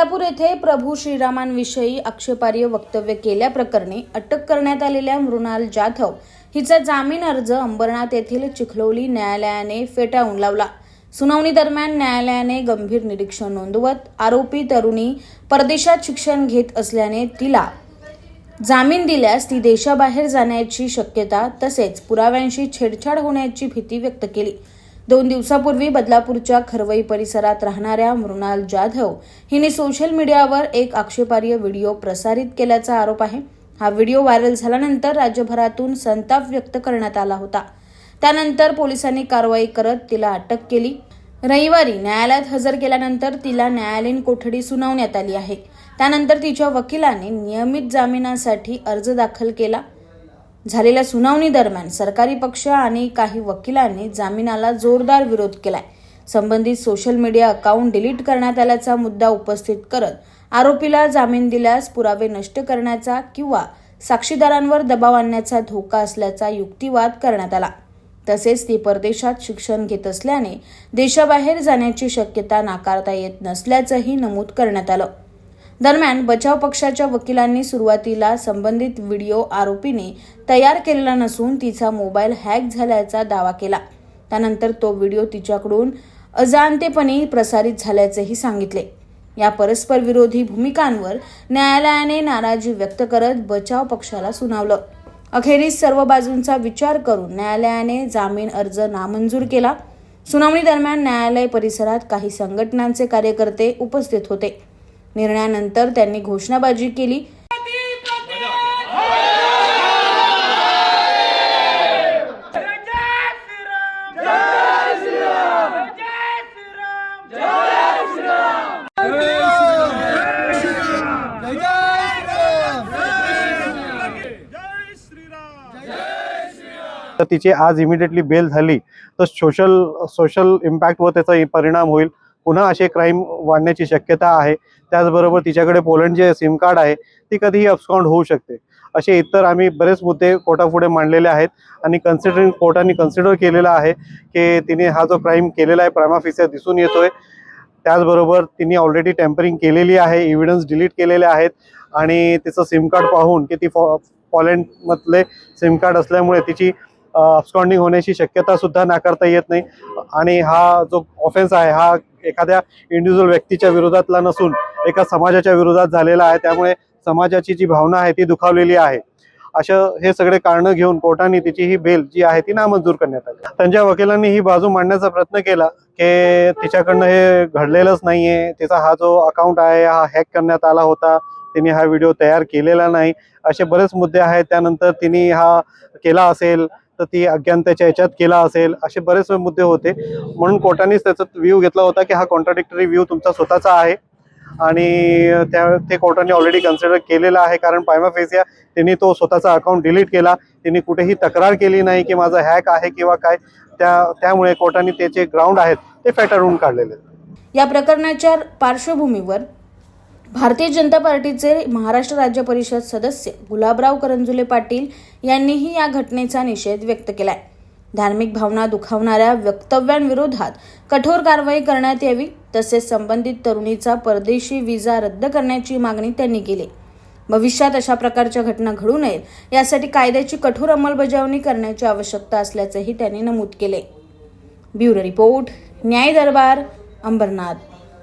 बदलापूर येथे प्रभू श्रीरामांविषयी आक्षेपार्ह वक्तव्य केल्याप्रकरणी अटक करण्यात आलेल्या मृणाल जाधव हिचा जामीन अर्ज अंबरनाथ येथील चिखलौली न्यायालयाने फेटाळून लावला। सुनावणी दरम्यान न्यायालयाने गंभीर निरीक्षण नोंदवत आरोपी तरुणी परदेशात शिक्षण घेत असल्याने तिला जामीन दिल्यास ती देशाबाहेर जाण्याची शक्यता तसेच पुराव्यांशी छेडछाड होण्याची भीती व्यक्त केली। 2 दिवसापूर्वी बदलापूरच्या खरवई परिसरात राहणाऱ्या मृणाल जाधव हिने सोशल मीडियावर एक आक्षेपार्ह व्हिडिओ प्रसारित केल्याचा आरोप आहे। हा व्हिडिओ व्हायरल झाल्यानंतर राज्यभरातून संताप व्यक्त करण्यात आला होता। त्यानंतर पोलिसांनी कारवाई करत तिला अटक केली। रविवारी न्यायालयात हजर केल्यानंतर तिला न्यायालयीन कोठडी सुनावण्यात आली आहे। त्यानंतर तिच्या वकिलांनी नियमित जामिनासाठी अर्ज दाखल केला। झालेल्या सुनावणी दरम्यान सरकारी पक्ष आणि काही वकिलांनी जामिनाला जोरदार विरोध केलाय। संबंधित सोशल मीडिया अकाउंट डिलीट करण्यात आल्याचा मुद्दा उपस्थित करत आरोपीला जामीन दिल्यास पुरावे नष्ट करण्याचा किंवा साक्षीदारांवर दबाव आणण्याचा धोका असल्याचा युक्तिवाद करण्यात आला। तसेच ती परदेशात शिक्षण घेत असल्याने देशाबाहेर जाण्याची शक्यता नाकारता येत नसल्याचंही नमूद करण्यात आलं। दरम्यान बचाव पक्षाच्या वकिलांनी सुरुवातीला संबंधित व्हिडिओ आरोपीने तयार केलेला नसून तिचा मोबाईल हॅक झाल्याचा दावा केला। त्यानंतर तो व्हिडिओ तिच्याकडून अजाणतेपणी प्रसारित झाल्याचेही सांगितले। या परस्पर विरोधी भूमिकांवर न्यायालयाने नाराजी व्यक्त करत बचाव पक्षाला सुनावलं। अखेरीस सर्व बाजूंचा विचार करून न्यायालयाने जामीन अर्ज नामंजूर केला। सुनावणी दरम्यान न्यायालय परिसरात काही संघटनांचे कार्यकर्ते उपस्थित होते। निर्णयानंतर त्यांनी घोषणाबाजी केली। तर तिची आज इमिडिएटली बेल झाली तर सोशल इम्पॅक्ट व त्याचा परिणाम होईल। पुन्हा असे क्राईम वाढण्याची शक्यता आहे। त्याचबरोबर तिच्याकडे पोलंड जे सिम कार्ड आहे ती कधीही अब्सकॉन्ड होऊ शकते। असे इतर आम्ही बरेच मुद्दे कोर्टापुढे मांडलेले आहेत आणि कोर्टाने कन्सिडर केलेला आहे की तिने हा जो क्राईम केलेला आहे प्रायमा फेसी दिसून येतोय। त्याचबरोबर तिने ऑलरेडी टेम्परिंग केलेली आहे, एव्हिडन्स डिलीट केलेले आहेत आणि तिचं सिम कार्ड पाहून की ती पोलंडमधले सिम कार्ड असल्यामुळे तिची अब्सकॉन्डिंग होण्याची शक्यता सुद्धा नाकारता येत नाही। आणि हा जो ऑफेन्स आहे हा एखाद्या इंडिव्हिज्युअल व्यक्तीच्या विरोधातला नसून एका समाजाच्या विरोधात झालेला आहे। त्यामुळे समाजाची जी भावना आहे ती दुखावलेली आहे। अशा हे सगळे कारण घेऊन कोर्टाने तिची ही बेल जी आहे ती नामंजूर करण्यात आली। त्यांच्या वकिलांनी ही बाजू मांडण्याचा प्रयत्न केला की तिच्याकडनं हे घडलेलंच नाहीये, तिचा हा जो अकाउंट आहे हा हॅक करण्यात आला होता, तिने हा व्हिडिओ तयार केलेला नाही, असे बरेच मुद्दे आहेत। त्यानंतर तिने हा केला असेल तर ती अज्ञानतेच्या याच्यात केला असेल, असे बरेच मुद्दे होते। म्हणून कोर्टानेच त्याचा व्ह्यू घेतला होता की हा कॉन्ट्राडिक्टरी व्ह्यू तुमचा स्वतःचा आहे आणि ते कोर्टाने ऑलरेडी कन्सिडर केलेला आहे। कारण प्रायमा फेसी तिने तो स्वतःचा अकाउंट डिलीट केला, तिने कुठेही तक्रार केली नाही की माझा हॅक आहे किंवा काय। त्यामुळे कोर्टाने त्याचे ग्राउंड आहेत ते फेटाळून काढलेले। या प्रकरणाच्या पार्श्वभूमीवर भारतीय जनता पार्टीचे महाराष्ट्र राज्य परिषद सदस्य गुलाबराव करंजुले पाटील यांनीही या घटनेचा निषेध व्यक्त केलाय। धार्मिक भावना दुखावणाऱ्या वक्तव्यांविरोधात कठोर कारवाई करण्यात यावी तसेच संबंधित तरुणीचा परदेशी व्हिसा रद्द करण्याची मागणी त्यांनी केली। भविष्यात अशा प्रकारच्या घटना घडू नयेत यासाठी कायद्याची कठोर अंमलबजावणी करण्याची आवश्यकता असल्याचेही त्यांनी नमूद केले। ब्युरो रिपोर्ट, न्याय दरबार, अंबरनाथ।